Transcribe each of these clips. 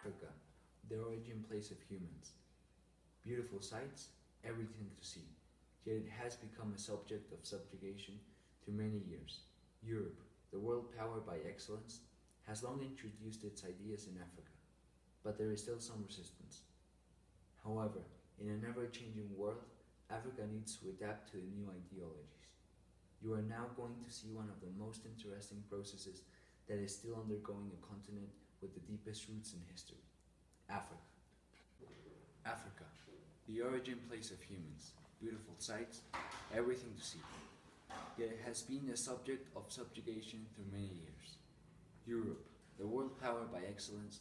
Africa, the origin place of humans. Beautiful sights, everything to see. Yet it has become a subject of subjugation through many years. Europe, the world power by excellence, has long introduced its ideas in Africa, but there is still some resistance. However, in an ever changing world, Africa needs to adapt to the new ideologies. You are now going to see one of the most interesting processes that is still undergoing a continent with the deepest roots in history: Africa. Africa, the origin place of humans, beautiful sights, everything to see. Yet it has been a subject of subjugation through many years. Europe, the world power by excellence,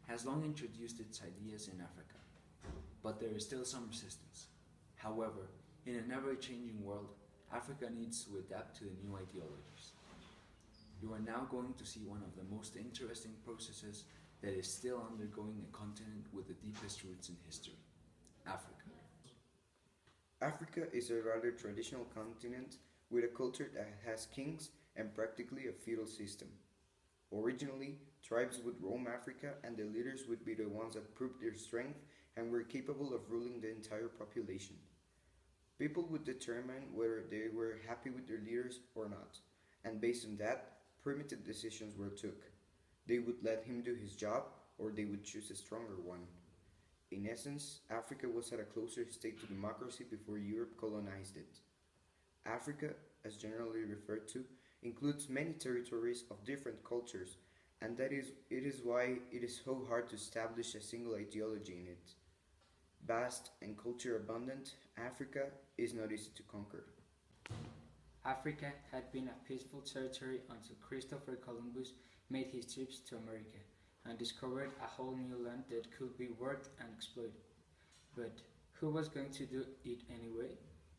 has long introduced its ideas in Africa, but there is still some resistance. However, in an ever changing world, Africa needs to adapt to the new ideologies. You are now going to see one of the most interesting processes that is still undergoing a continent with the deepest roots in history: Africa. Africa is a rather traditional continent with a culture that has kings and practically a feudal system. Originally, tribes would roam Africa and the leaders would be the ones that proved their strength and were capable of ruling the entire population. People would determine whether they were happy with their leaders or not, and based on that, primitive decisions were took. They would let him do his job or they would choose a stronger one. In essence, Africa was at a closer state to democracy before Europe colonized it. Africa, as generally referred to, includes many territories of different cultures, and it is why it is so hard to establish a single ideology in it. Vast and culture abundant, Africa is not easy to conquer. Africa had been a peaceful territory until Christopher Columbus made his trips to America and discovered a whole new land that could be worked and exploited. But who was going to do it anyway?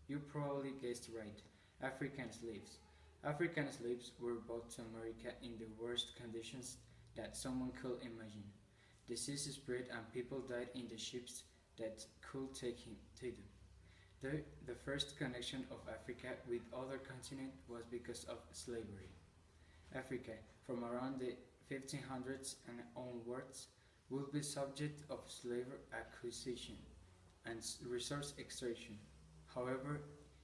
You probably guessed right: African slaves. African slaves were brought to America in the worst conditions that someone could imagine. Disease spread and people died in the ships that could take them. The first connection of Africa with other continents was because of slavery. Africa, from around the 1500s and onwards, will be subject of slave acquisition and resource extraction. However,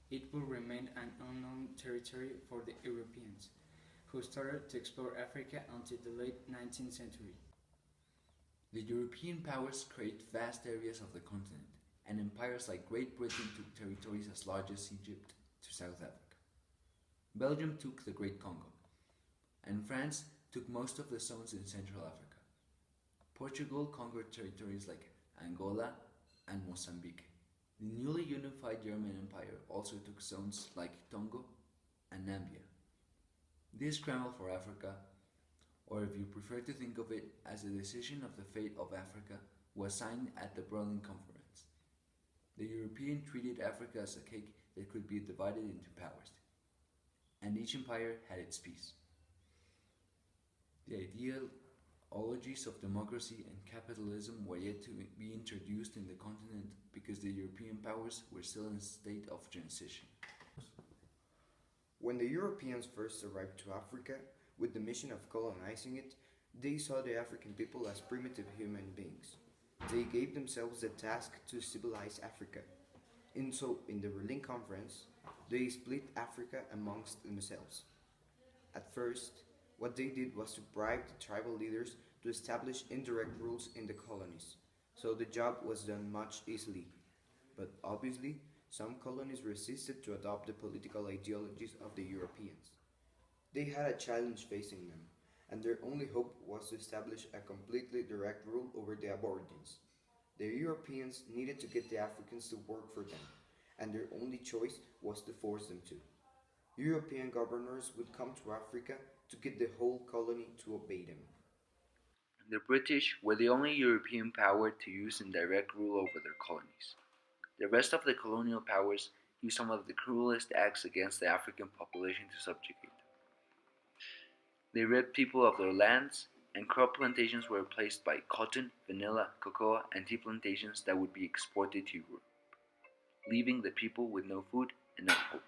it will remain an unknown territory for the Europeans, who started to explore Africa until the late 19th century. The European powers create vast areas of the continent, and empires like Great Britain took territories as large as Egypt to South Africa. Belgium took the Great Congo, and France took most of the zones in Central Africa. Portugal conquered territories like Angola and Mozambique. The newly unified German Empire also took zones like Tongo and Nambia. This scramble for Africa, or if you prefer to think of it as a decision of the fate of Africa, was signed at the Berlin Conference. The European treated Africa as a cake that could be divided into powers, and each empire had its piece. The ideologies of democracy and capitalism were yet to be introduced in the continent because the European powers were still in a state of transition. When the Europeans first arrived to Africa with the mission of colonizing it, they saw the African people as primitive human beings. They gave themselves the task to civilize Africa. And so, in the Berlin Conference, they split Africa amongst themselves. At first, what they did was to bribe the tribal leaders to establish indirect rules in the colonies, so the job was done much easily. But obviously, some colonies resisted to adopt the political ideologies of the Europeans. They had a challenge facing them, and their only hope was to establish a completely direct rule over the aborigines. The Europeans needed to get the Africans to work for them, and their only choice was to force them to. European governors would come to Africa to get the whole colony to obey them. The British were the only European power to use indirect rule over their colonies. The rest of the colonial powers used some of the cruelest acts against the African population to subjugate them. They ripped people of their lands, and crop plantations were replaced by cotton, vanilla, cocoa, and tea plantations that would be exported to Europe, leaving the people with no food and no hope.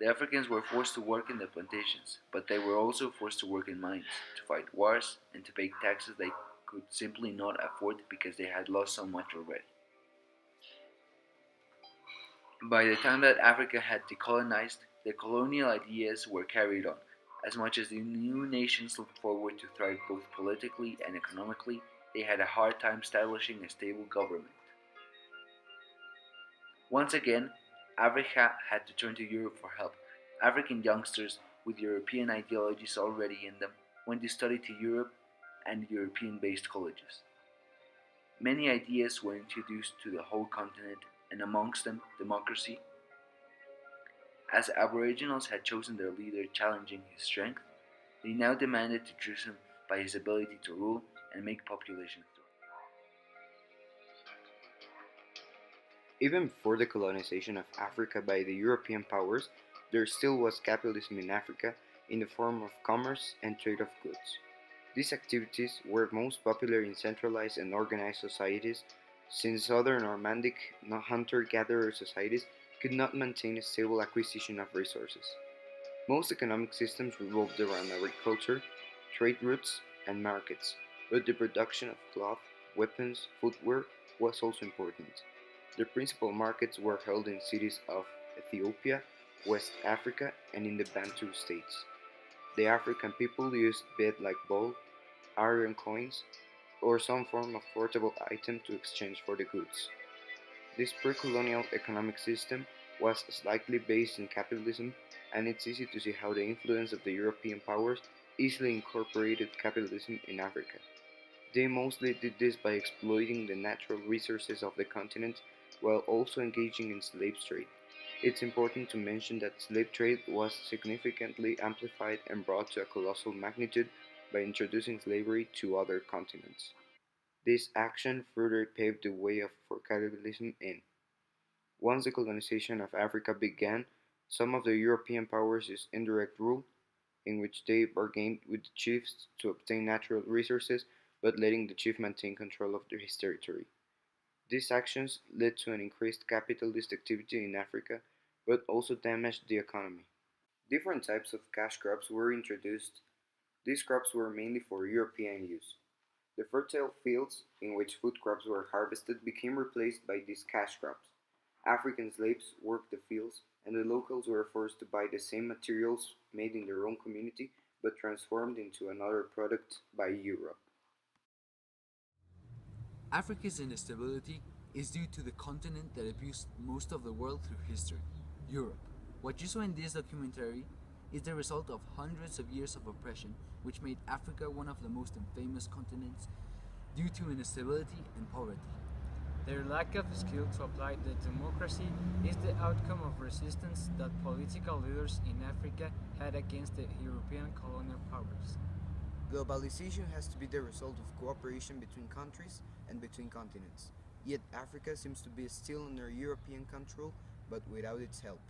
The Africans were forced to work in the plantations, but they were also forced to work in mines, to fight wars, and to pay taxes they could simply not afford because they had lost so much already. By the time that Africa had decolonized, the colonial ideas were carried on. As much as the new nations looked forward to thrive both politically and economically, they had a hard time establishing a stable government. Once again, Africa had to turn to Europe for help. African youngsters with European ideologies already in them went to study to Europe and European based colleges. Many ideas were introduced to the whole continent, and amongst them, democracy. As Aboriginals had chosen their leader challenging his strength, they now demanded to choose him by his ability to rule and make populations thrive. Even before the colonization of Africa by the European powers, there still was capitalism in Africa in the form of commerce and trade of goods. These activities were most popular in centralized and organized societies, since other nomadic hunter-gatherer societies could not maintain a stable acquisition of resources. Most economic systems revolved around agriculture, trade routes, and markets, but the production of cloth, weapons, footwear was also important. The principal markets were held in cities of Ethiopia, West Africa, and in the Bantu states. The African people used bead like bowl, iron coins, or some form of portable item to exchange for the goods. This pre-colonial economic system was slightly based in capitalism, and it's easy to see how the influence of the European powers easily incorporated capitalism in Africa. They mostly did this by exploiting the natural resources of the continent while also engaging in slave trade. It's important to mention that slave trade was significantly amplified and brought to a colossal magnitude by introducing slavery to other continents. This action further paved the way for capitalism in. Once the colonization of Africa began, some of the European powers used indirect rule, in which they bargained with the chiefs to obtain natural resources but letting the chief maintain control of his territory. These actions led to an increased capitalist activity in Africa but also damaged the economy. Different types of cash crops were introduced. These crops were mainly for European use. The fertile fields in which food crops were harvested became replaced by these cash crops. African slaves worked the fields, and the locals were forced to buy the same materials made in their own community but transformed into another product by Europe. Africa's instability is due to the continent that abused most of the world through history, Europe. What you saw in this documentary is the result of hundreds of years of oppression, which made Africa one of the most infamous continents due to instability and poverty. Their lack of skill to apply the democracy is the outcome of resistance that political leaders in Africa had against the European colonial powers. Globalization has to be the result of cooperation between countries and between continents. Yet Africa seems to be still under European control, but without its help.